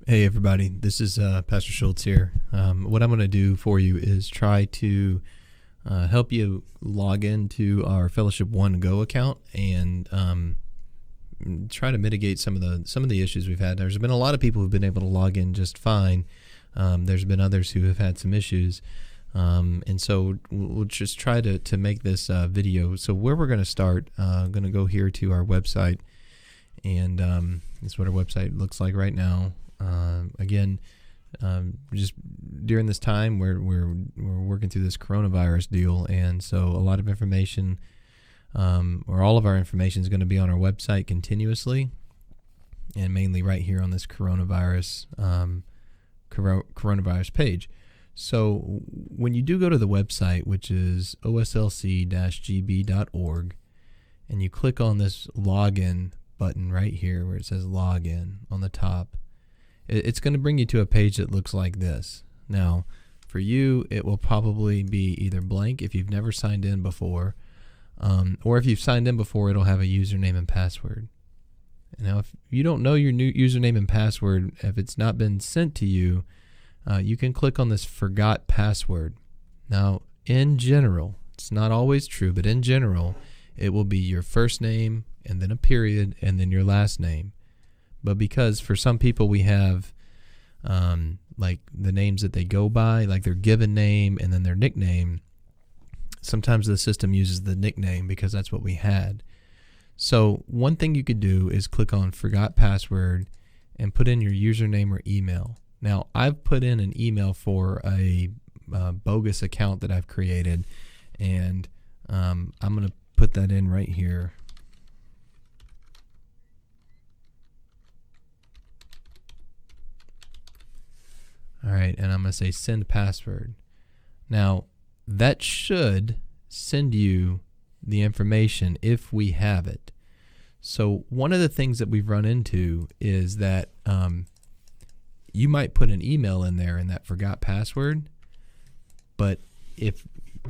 Hey everybody, this is Pastor Schultz here. What I'm going to do for you is try to help you log into our F1Go account and try to mitigate some of the issues we've had. There's been a lot of people who've been able to log in just fine. There's been others who have had some issues, and so we'll just try to make this video. So where we're going to start, I'm going to go here to our website, and this is what our website looks like right now. Again, just during this time we're working through this coronavirus deal, and so a lot of information, or all of our information, is going to be on our website continuously, and mainly right here on this coronavirus page. So when you do go to the website, which is OSLC-GB.org, and you click on this login button right here where it says login on the top, it's going to bring you to a page that looks like this. Now, for you, it will probably be either blank if you've never signed in before, or if you've signed in before, it'll have a username and password. Now, if you don't know your new username and password, if it's not been sent to you, you can click on this forgot password. Now, in general, it's not always true, but in general, it will be your first name and then a period and then your last name. But because for some people we have like the names that they go by, like their given name and then their nickname, sometimes the system uses the nickname because that's what we had. So one thing you could do is click on Forgot Password and put in your username or email. Now, I've put in an email for a bogus account that I've created, and I'm going to put that in right here. All right, and I'm going to say send password. Now, that should send you the information if we have it. So one of the things that we've run into is that you might put an email in there in that forgot password, but if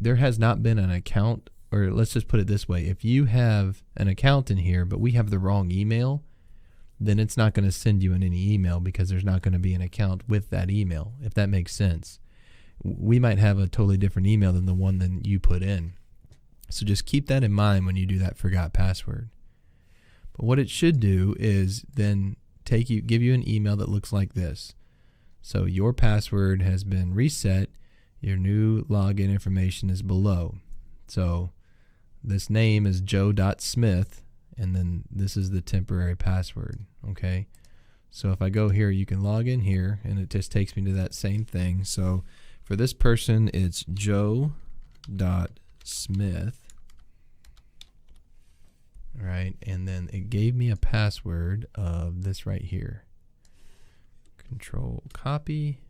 there has not been an account, or let's just put it this way, if you have an account in here but we have the wrong email, then it's not going to send you in any email because there's not going to be an account with that email, if that makes sense. We might have a totally different email than the one that you put in. So just keep that in mind when you do that forgot password. But what it should do is then give you an email that looks like this. So your password has been reset. Your new login information is below. So this name is joe.smith. And then this is the temporary password, okay? So if I go here, you can log in here, and it just takes me to that same thing. So for this person, it's joe.smith, all right? And then it gave me a password of this right here. Control copy,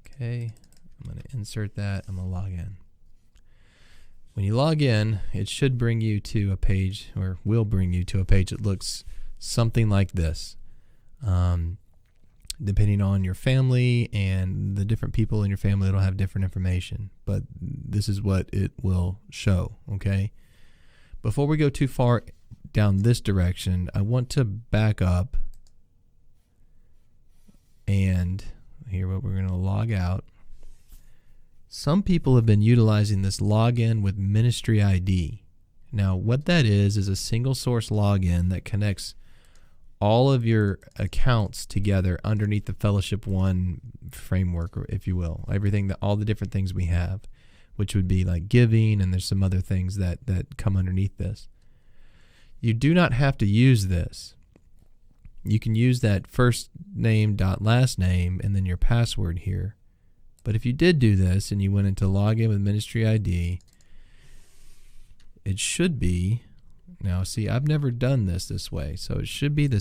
okay? I'm going to insert that. I'm going to log in. When you log in, it should bring you to a page, or will bring you to a page that looks something like this. Depending on your family and the different people in your family, it'll have different information. But this is what it will show, okay? Before we go too far down this direction, I want to back up. And here we're going to log out. Some people have been utilizing this login with ministry ID. Now, what that is a single source login that connects all of your accounts together underneath the Fellowship One framework, or if you will, all the different things we have, which would be like giving, and there's some other things that come underneath this. You do not have to use this. You can use that first name dot last name and then your password here. But if you did do this and you went into login with ministry ID, it should be, now see, I've never done this way, so it should be the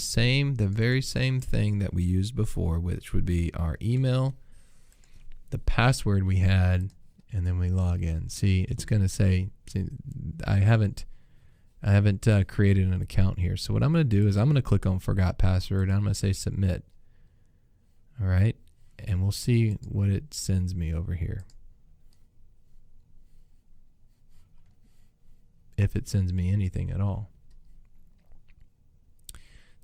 very same thing that we used before, which would be our email, the password we had, and then we log in. See, it's going to say, I haven't created an account here. So what I'm going to do is I'm going to click on forgot password, and I'm going to say submit. All right. And we'll see what it sends me over here. If it sends me anything at all.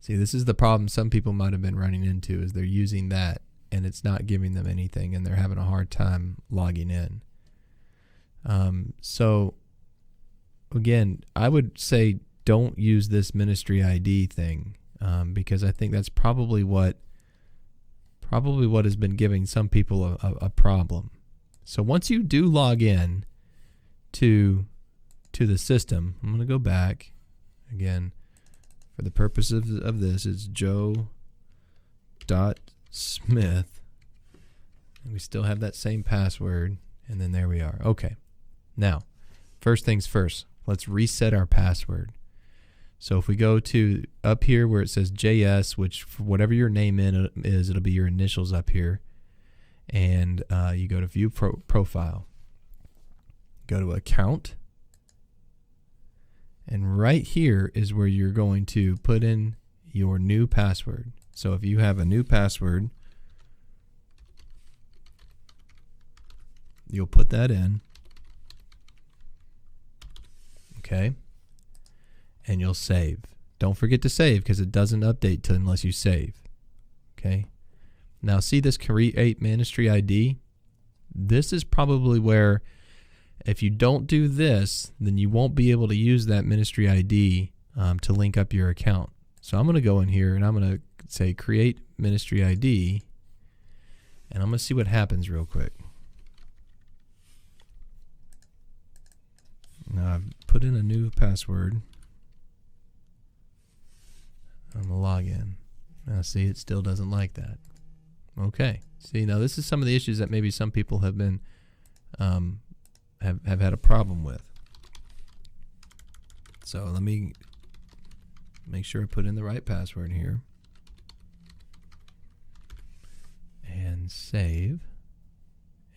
See, this is the problem some people might have been running into, is they're using that and it's not giving them anything and they're having a hard time logging in. So again, I would say don't use this ministry ID thing, because I think that's probably what has been giving some people a problem. So once you do log in to the system, I'm going to go back again. For the purpose of this, it's joe.smith. And we still have that same password, and then there we are. Okay. Now, first things first, let's reset our password. So if we go to up here where it says JS, which for whatever your name is, it'll be your initials up here. And you go to View Profile. Go to Account. And right here is where you're going to put in your new password. So if you have a new password, you'll put that in. Okay. And you'll save. Don't forget to save because it doesn't update unless you save. Okay. Now see this create ministry ID? This is probably where if you don't do this, then you won't be able to use that ministry ID to link up your account. So I'm going to go in here and I'm going to say create ministry ID, and I'm going to see what happens real quick. Now I've put in a new password. I'm going to log in. Now see, it still doesn't like that. Okay. See, now this is some of the issues that maybe some people have been have had a problem with. So let me make sure I put in the right password here. And save.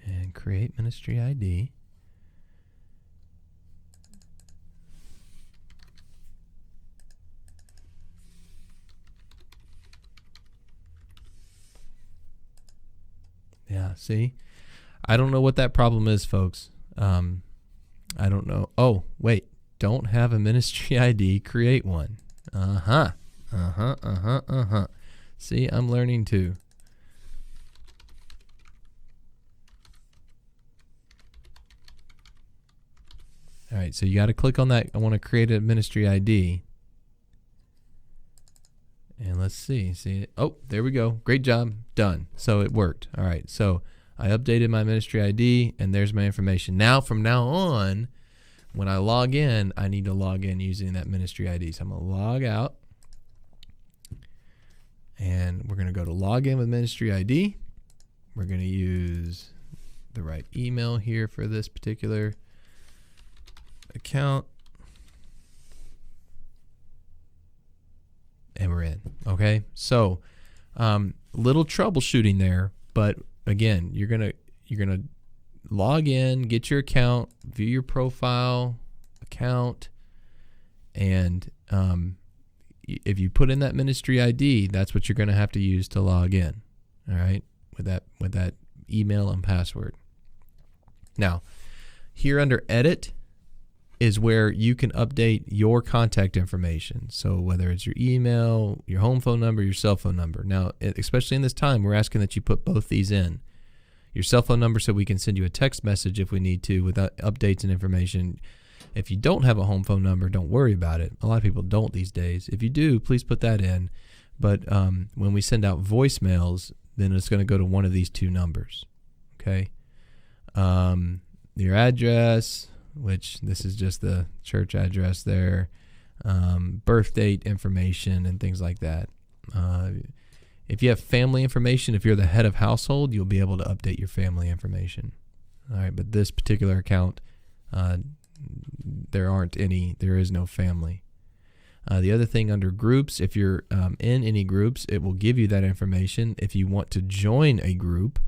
And create ministry ID. Yeah, see? I don't know what that problem is, folks. I don't know. Oh, wait. Don't have a ministry ID. Create one. See, I'm learning too. All right, so you got to click on that. I want to create a ministry ID. And let's see. See, oh, there we go. Great job. Done. So it worked. All right. So I updated my ministry ID, and there's my information. Now, from now on, when I log in, I need to log in using that ministry ID. So I'm going to log out, and we're going to go to log in with ministry ID. We're going to use the right email here for this particular account. And we're in. Okay. So, little troubleshooting there, but again, you're gonna log in, get your account, view your profile, account, and if you put in that ministry ID, that's what you're gonna have to use to log in. All right, with that email and password. Now, here under Edit is where you can update your contact information. So whether it's your email, your home phone number, your cell phone number. Now, especially in this time, we're asking that you put both these in. Your cell phone number so we can send you a text message if we need to with updates and information. If you don't have a home phone number, don't worry about it. A lot of people don't these days. If you do, please put that in. But when we send out voicemails, then it's going to go to one of these two numbers. Okay? Your address, which this is just the church address there, birth date information and things like that. If you have family information, if you're the head of household, you'll be able to update your family information. All right, but this particular account, there is no family. The other thing under groups, if you're in any groups, it will give you that information. If you want to join a group,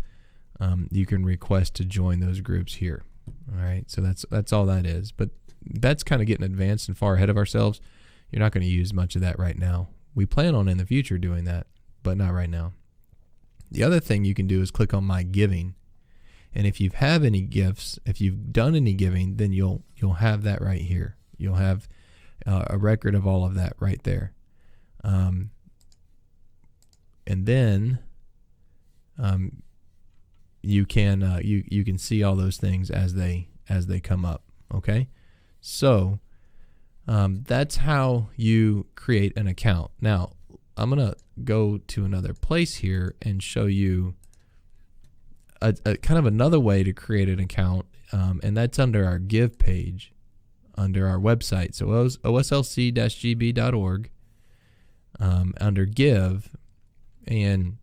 you can request to join those groups here. All right, so that's all that is. But that's kind of getting advanced and far ahead of ourselves. You're not going to use much of that right now. We plan on in the future doing that, but not right now. The other thing you can do is click on My Giving. And if you have any gifts, if you've done any giving, then you'll have that right here. You'll have a record of all of that right there. and then you can you can see all those things as they come up. Okay, so that's how you create an account. Now I'm gonna go to another place here and show you a kind of another way to create an account, and that's under our Give page under our website. So OSLC-GB.org, under Give, and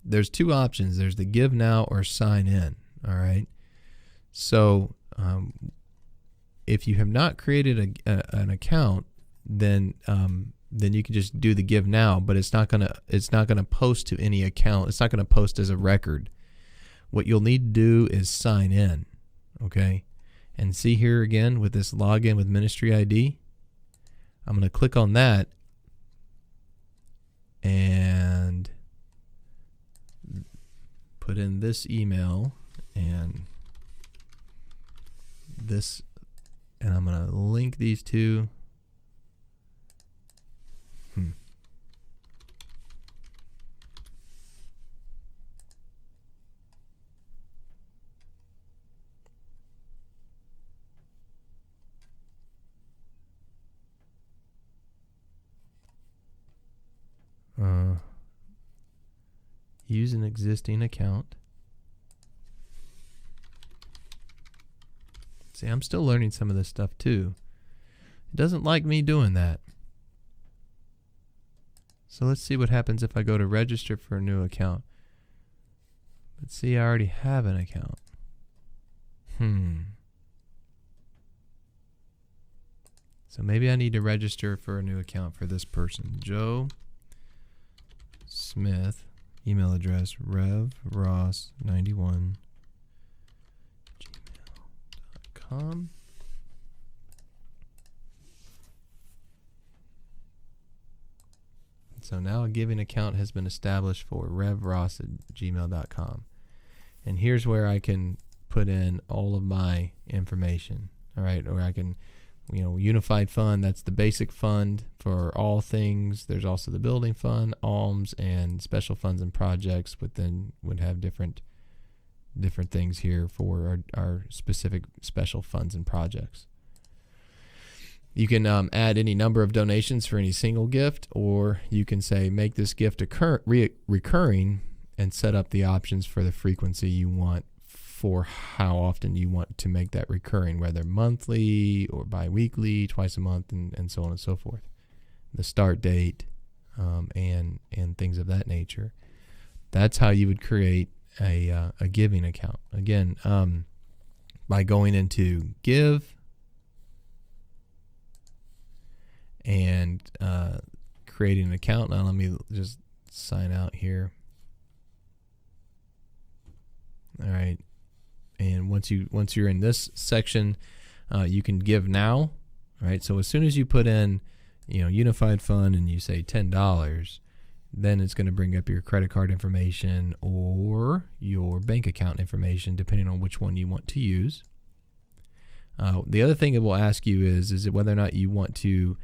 there's two options. There's the Give Now or Sign In. All right. So if you have not created an account, then you can just do the Give Now, but it's not gonna post to any account. It's not gonna post as a record. What you'll need to do is sign in. Okay. And see here again with this login with ministry ID, I'm going to click on that and put in this email and this, and I'm going to link these two. Use an existing account. See, I'm still learning some of this stuff too. It doesn't like me doing that. So let's see what happens if I go to register for a new account. Let's see, I already have an account. So maybe I need to register for a new account for this person. Joe Smith, email address revross91@gmail.com. So now a giving account has been established for revross@gmail.com. And here's where I can put in all of my information. All right, or I can, unified fund, that's the basic fund for all things. There's also the building fund, alms, and special funds and projects, but then would have different things here for our specific special funds and projects. You can add any number of donations for any single gift, or you can say make this gift recurring and set up the options for the frequency you want for how often you want to make that recurring, whether monthly or bi-weekly, twice a month, and so on and so forth. The start date and things of that nature. That's how you would create a giving account. Again, by going into Give and creating an account. Now let me just sign out here. All right. And once you're in this section, you can give now, right? So as soon as you put in, unified fund and you say $10, then it's going to bring up your credit card information or your bank account information, depending on which one you want to use. The other thing it will ask you is it whether or not you want to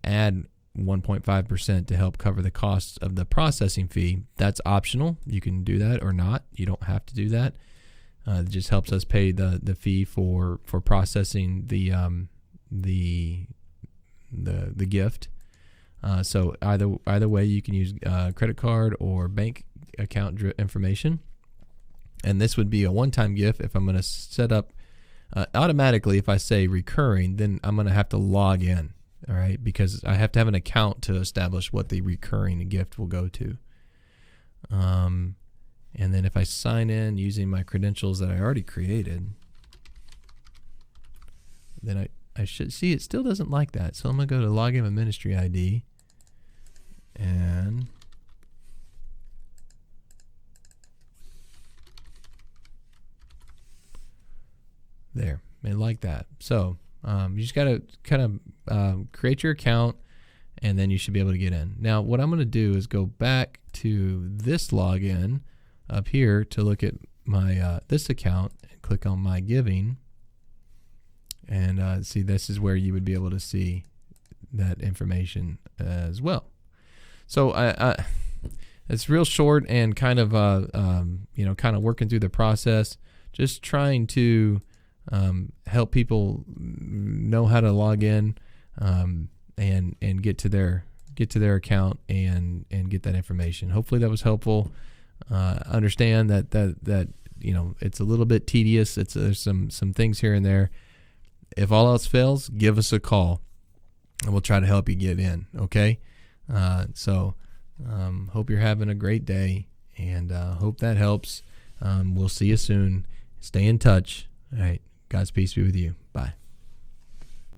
add 1.5% to help cover the costs of the processing fee. That's optional. You can do that or not. You don't have to do that. It just helps us pay the fee for processing the gift. So either way, you can use credit card or bank account information. And this would be a one-time gift. If I'm going to set up automatically, if I say recurring, then I'm going to have to log in. All right, because I have to have an account to establish what the recurring gift will go to. And then if I sign in using my credentials that I already created, then I should see it still doesn't like that. So I'm going to go to login with ministry ID and there, and like that. So you just got to kind of create your account, and then you should be able to get in. Now, what I'm going to do is go back to this login up here to look at my this account and click on my giving, and see this is where you would be able to see that information as well. So it's real short and kind of kind of working through the process, just trying to help people know how to log in and get to their account and get that information. Hopefully that was helpful. Understand that it's a little bit tedious. There's some things here and there. If all else fails, give us a call and we'll try to help you get in. Okay. Hope you're having a great day, and hope that helps. We'll see you soon. Stay in touch. All right. God's peace be with you. Bye.